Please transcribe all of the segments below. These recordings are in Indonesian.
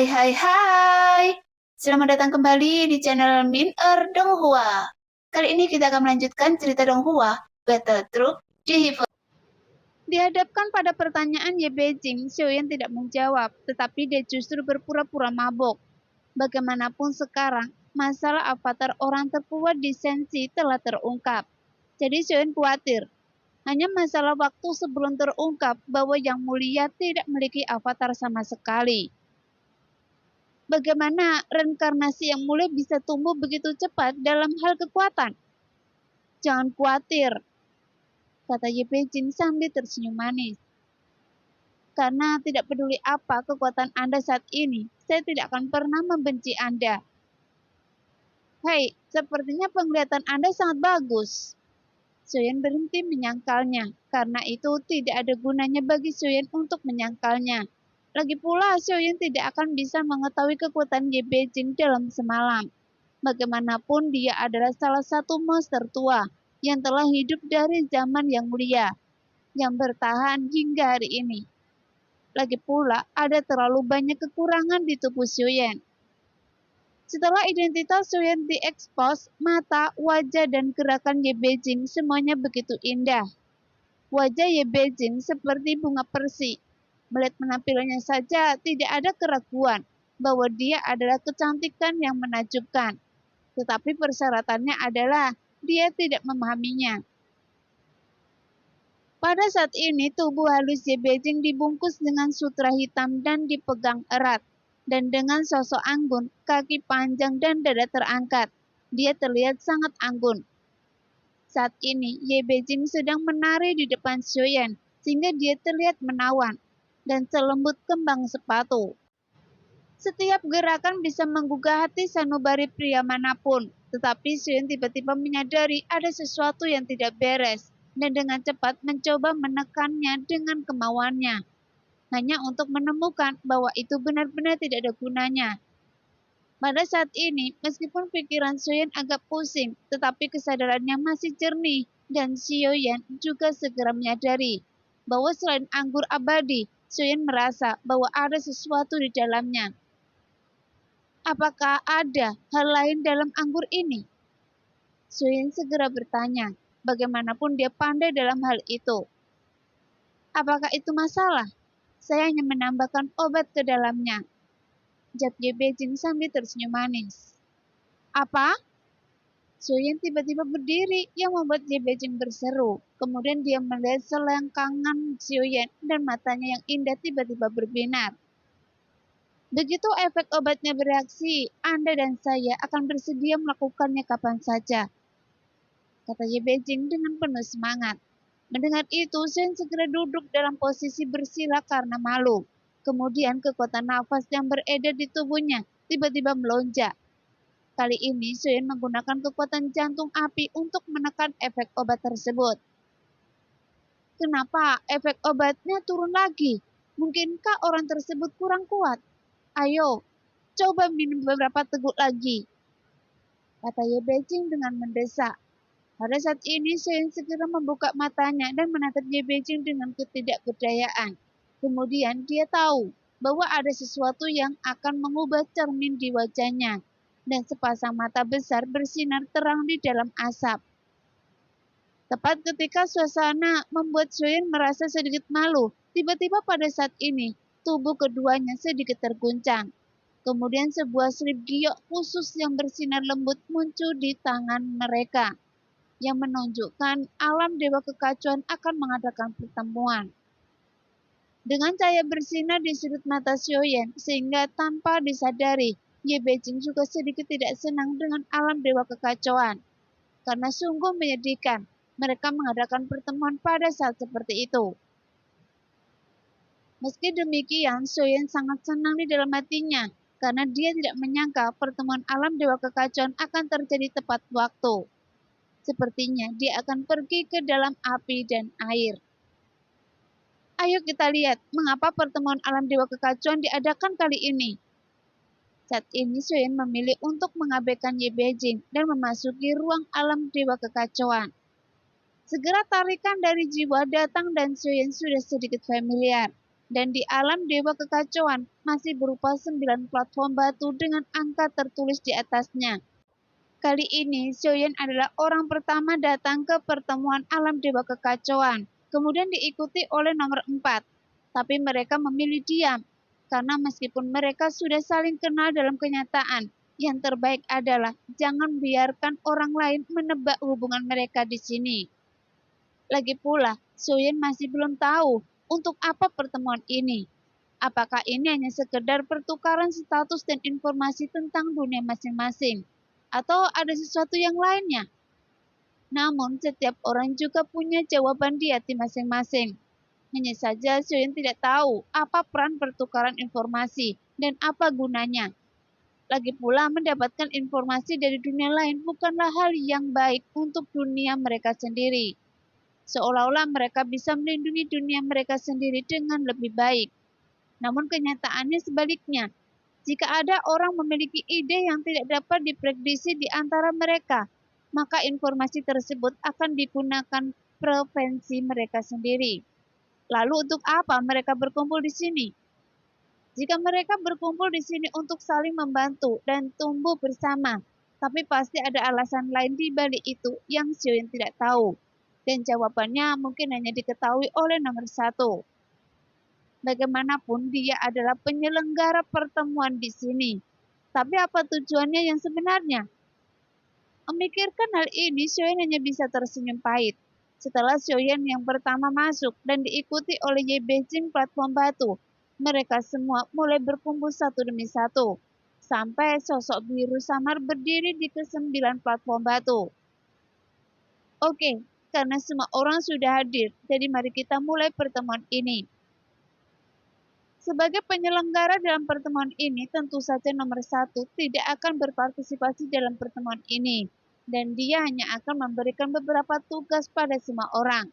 Hai hai hai. Selamat datang kembali di channel Min Donghua. Kali ini kita akan melanjutkan cerita Donghua, Battle Troop Jihifu. Dihadapkan pada pertanyaan Ye Beijing, Xiaoyan tidak menjawab, tetapi dia justru berpura-pura mabuk. Bagaimanapun sekarang, masalah avatar orang terkuat di Sensi telah terungkap. Jadi Xiaoyan khawatir. Hanya masalah waktu sebelum terungkap bahwa Yang Mulia tidak memiliki avatar sama sekali. Bagaimana reinkarnasi Yang Mulia bisa tumbuh begitu cepat dalam hal kekuatan? Jangan khawatir, kata Ye Beijing sambil tersenyum manis. Karena tidak peduli apa kekuatan Anda saat ini, saya tidak akan pernah membenci Anda. Hei, sepertinya penglihatan Anda sangat bagus. Xiaoyan berhenti menyangkalnya, karena itu tidak ada gunanya bagi Xiaoyan untuk menyangkalnya. Lagi pula, Xiaoyan tidak akan bisa mengetahui kekuatan Ye Beijing dalam semalam. Bagaimanapun dia adalah salah satu monster tua yang telah hidup dari zaman Yang Mulia, yang bertahan hingga hari ini. Lagi pula, ada terlalu banyak kekurangan di tubuh Xiaoyan. Setelah identitas Xiaoyan diekspos, mata, wajah, dan gerakan Ye Beijing semuanya begitu indah. Wajah Ye Beijing seperti bunga persi. Melihat penampilannya saja tidak ada keraguan bahwa dia adalah kecantikan yang menakjubkan. Tetapi persyaratannya adalah dia tidak memahaminya. Pada saat ini, tubuh halus Ye Beijing dibungkus dengan sutra hitam dan dipegang erat. Dan dengan sosok anggun, kaki panjang dan dada terangkat, dia terlihat sangat anggun. Saat ini, Ye Beijing sedang menari di depan Xiaoyan, sehingga dia terlihat menawan dan selembut kembang sepatu. Setiap gerakan bisa menggugah hati sanubari pria manapun, tetapi Xiaoyan tiba-tiba menyadari ada sesuatu yang tidak beres, dan dengan cepat mencoba menekannya dengan kemauannya, hanya untuk menemukan bahwa itu benar-benar tidak ada gunanya. Pada saat ini, meskipun pikiran Xiaoyan agak pusing, tetapi kesadarannya masih jernih, dan Xiaoyan juga segera menyadari bahwa selain anggur abadi, Xiaoyan merasa bahwa ada sesuatu di dalamnya. Apakah ada hal lain dalam anggur ini? Xiaoyan segera bertanya, bagaimanapun dia pandai dalam hal itu. Apakah itu masalah? Saya hanya menambahkan obat ke dalamnya. Jawab Ye Beijing sambil tersenyum manis. Apa? Xiaoyan tiba-tiba berdiri yang membuat Ye Beijing berseru. Kemudian dia melihat selangkangan Xiaoyan dan matanya yang indah tiba-tiba berbinar. Begitu efek obatnya bereaksi, Anda dan saya akan bersedia melakukannya kapan saja, kata Ye Beijing dengan penuh semangat. Mendengar itu, Xiaoyan segera duduk dalam posisi bersila karena malu. Kemudian kekuatan nafas yang beredar di tubuhnya tiba-tiba melonjak. Kali ini Xiaoyan menggunakan kekuatan jantung api untuk menekan efek obat tersebut. Kenapa efek obatnya turun lagi? Mungkinkah orang tersebut kurang kuat? Ayo, coba minum beberapa teguk lagi, kata Ye Beijing dengan mendesak. Pada saat ini, Xiaoyan segera membuka matanya dan menatap Ye Beijing dengan ketidakberdayaan. Kemudian dia tahu bahwa ada sesuatu yang akan mengubah cermin di wajahnya, dan sepasang mata besar bersinar terang di dalam asap. Tepat ketika suasana membuat Xiaoyan merasa sedikit malu, tiba-tiba pada saat ini, tubuh keduanya sedikit terguncang. Kemudian sebuah selip giok khusus yang bersinar lembut muncul di tangan mereka, yang menunjukkan alam dewa kekacauan akan mengadakan pertemuan. Dengan cahaya bersinar di sudut mata Xiaoyan, sehingga tanpa disadari, Ye Beijing juga sedikit tidak senang dengan alam dewa kekacauan. Karena sungguh menyedihkan, mereka mengadakan pertemuan pada saat seperti itu. Meski demikian, Xiaoyan sangat senang di dalam hatinya, karena dia tidak menyangka pertemuan alam dewa kekacauan akan terjadi tepat waktu. Sepertinya dia akan pergi ke dalam api dan air. Ayo kita lihat mengapa pertemuan alam dewa kekacauan diadakan kali ini. Saat ini Xiaoyan memilih untuk mengabaikan Ye Beijing dan memasuki ruang alam dewa kekacauan. Segera tarikan dari jiwa datang dan Xiaoyan sudah sedikit familiar. Dan di alam dewa kekacauan masih berupa 9 platform batu dengan angka tertulis di atasnya. Kali ini, Xiaoyan adalah orang pertama datang ke pertemuan alam dewa kekacauan, kemudian diikuti oleh nomor 4. Tapi mereka memilih diam, karena meskipun mereka sudah saling kenal dalam kenyataan, yang terbaik adalah jangan biarkan orang lain menebak hubungan mereka di sini. Lagi pula, Xiaoyan masih belum tahu untuk apa pertemuan ini. Apakah ini hanya sekedar pertukaran status dan informasi tentang dunia masing-masing? Atau ada sesuatu yang lainnya? Namun, setiap orang juga punya jawaban di hati masing-masing. Hanya saja Xiaoyan tidak tahu apa peran pertukaran informasi dan apa gunanya. Lagi pula, mendapatkan informasi dari dunia lain bukanlah hal yang baik untuk dunia mereka sendiri. Seolah-olah mereka bisa melindungi dunia mereka sendiri dengan lebih baik. Namun kenyataannya sebaliknya. Jika ada orang memiliki ide yang tidak dapat diprediksi di antara mereka, maka informasi tersebut akan digunakan preferensi mereka sendiri. Lalu untuk apa mereka berkumpul di sini? Jika mereka berkumpul di sini untuk saling membantu dan tumbuh bersama, tapi pasti ada alasan lain di balik itu yang Xiaoyan tidak tahu. Dan jawabannya mungkin hanya diketahui oleh nomor 1. Bagaimanapun dia adalah penyelenggara pertemuan di sini. Tapi apa tujuannya yang sebenarnya? Memikirkan hal ini, Xiaoyan hanya bisa tersenyum pahit. Setelah Xiaoyan yang pertama masuk dan diikuti oleh Ye Beijing platform batu, mereka semua mulai berkumpul satu demi satu. Sampai sosok biru samar berdiri di ke-9 platform batu. Oke, karena semua orang sudah hadir, jadi mari kita mulai pertemuan ini. Sebagai penyelenggara dalam pertemuan ini, tentu saja nomor 1 tidak akan berpartisipasi dalam pertemuan ini, dan dia hanya akan memberikan beberapa tugas pada semua orang.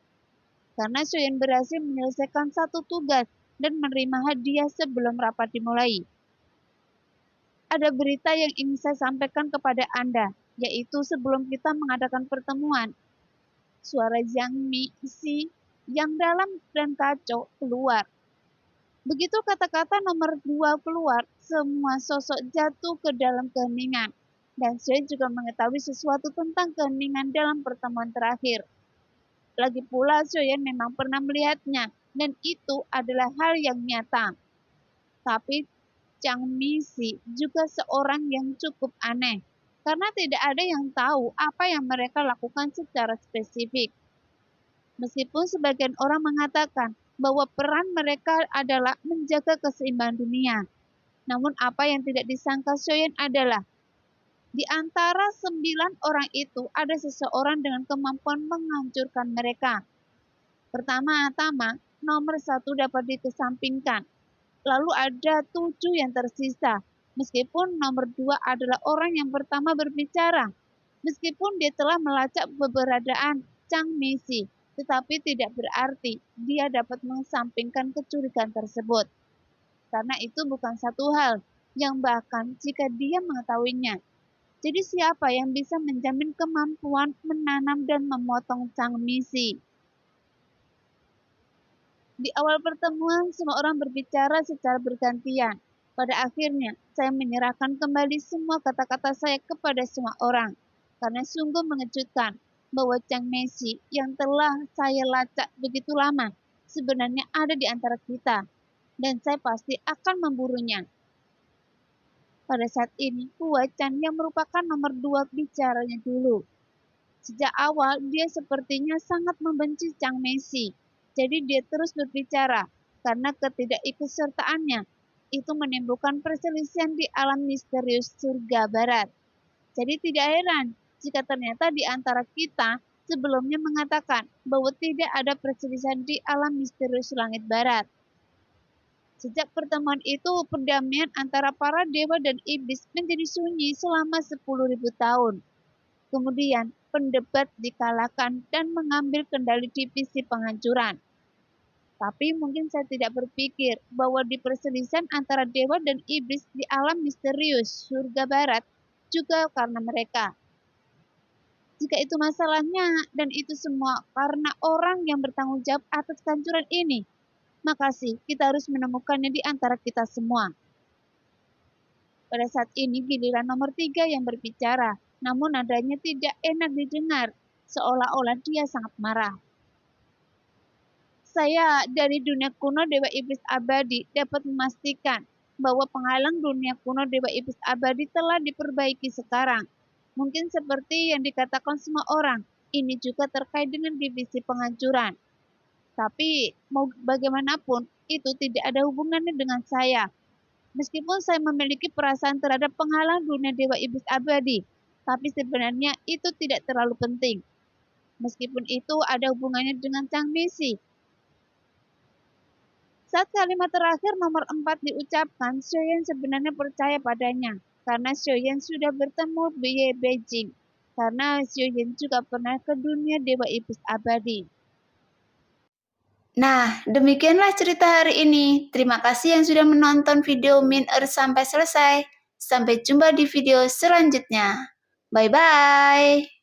Karena Xiaoyan berhasil menyelesaikan satu tugas dan menerima hadiah sebelum rapat dimulai. Ada berita yang ingin saya sampaikan kepada Anda, yaitu sebelum kita mengadakan pertemuan, suara Zhang Mixi yang dalam dan kacau keluar. Begitu kata-kata nomor 2 keluar, semua sosok jatuh ke dalam keheningan. Dan saya juga mengetahui sesuatu tentang keheningan dalam pertemuan terakhir. Lagi pula Xiaoyan memang pernah melihatnya, dan itu adalah hal yang nyata. Tapi Chang Mixi juga seorang yang cukup aneh, karena tidak ada yang tahu apa yang mereka lakukan secara spesifik. Meskipun sebagian orang mengatakan bahwa peran mereka adalah menjaga keseimbangan dunia. Namun apa yang tidak disangka Xiaoyan adalah, di antara 9 orang itu ada seseorang dengan kemampuan menghancurkan mereka. Pertama-tama, nomor 1 dapat dikesampingkan. Lalu ada 7 yang tersisa. Meskipun nomor 2 adalah orang yang pertama berbicara. Meskipun dia telah melacak keberadaan Chang Mixi, tetapi tidak berarti dia dapat mengesampingkan kecurigaan tersebut. Karena itu bukan satu hal yang bahkan jika dia mengetahuinya. Jadi siapa yang bisa menjamin kemampuan menanam dan memotong Chang Mixi? Di awal pertemuan, semua orang berbicara secara bergantian. Pada akhirnya, saya menyerahkan kembali semua kata-kata saya kepada semua orang. Karena sungguh mengejutkan bahwa Chang Mixi yang telah saya lacak begitu lama sebenarnya ada di antara kita. Dan saya pasti akan memburunya. Pada saat ini, Hua Chan yang merupakan nomor 2 bicaranya dulu. Sejak awal, dia sepertinya sangat membenci Chang Mixi. Jadi dia terus berbicara, karena ketidakikutsertaannya itu menimbulkan perselisihan di alam misterius surga barat. Jadi tidak heran jika ternyata di antara kita sebelumnya mengatakan bahwa tidak ada perselisihan di alam misterius langit barat. Sejak pertemuan itu, perdamaian antara para dewa dan iblis menjadi sunyi selama 10.000 tahun. Kemudian, pendebat dikalahkan dan mengambil kendali divisi penghancuran. Tapi mungkin saya tidak berpikir bahwa di perselisihan antara dewa dan iblis di alam misterius surga barat juga karena mereka. Jika itu masalahnya dan itu semua karena orang yang bertanggung jawab atas kehancuran ini, Makasih, kita harus menemukannya di antara kita semua. Pada saat ini giliran nomor 3 yang berbicara, namun nadanya tidak enak didengar, seolah-olah dia sangat marah. Saya dari dunia kuno Dewa Iblis Abadi dapat memastikan bahwa penghalang dunia kuno Dewa Iblis Abadi telah diperbaiki sekarang. Mungkin seperti yang dikatakan semua orang, ini juga terkait dengan divisi penghancuran. Tapi mau bagaimanapun, itu tidak ada hubungannya dengan saya. Meskipun saya memiliki perasaan terhadap penghalang dunia Dewa Iblis Abadi, tapi sebenarnya itu tidak terlalu penting. Meskipun itu ada hubungannya dengan sang misi. Saat kalimat terakhir nomor 4 diucapkan, Xiaoyan sebenarnya percaya padanya, karena Xiaoyan sudah bertemu Ye Beijing. Karena Xiaoyan juga pernah ke dunia Dewa Iblis Abadi. Nah, demikianlah cerita hari ini. Terima kasih yang sudah menonton video Min sampai selesai. Sampai jumpa di video selanjutnya. Bye-bye.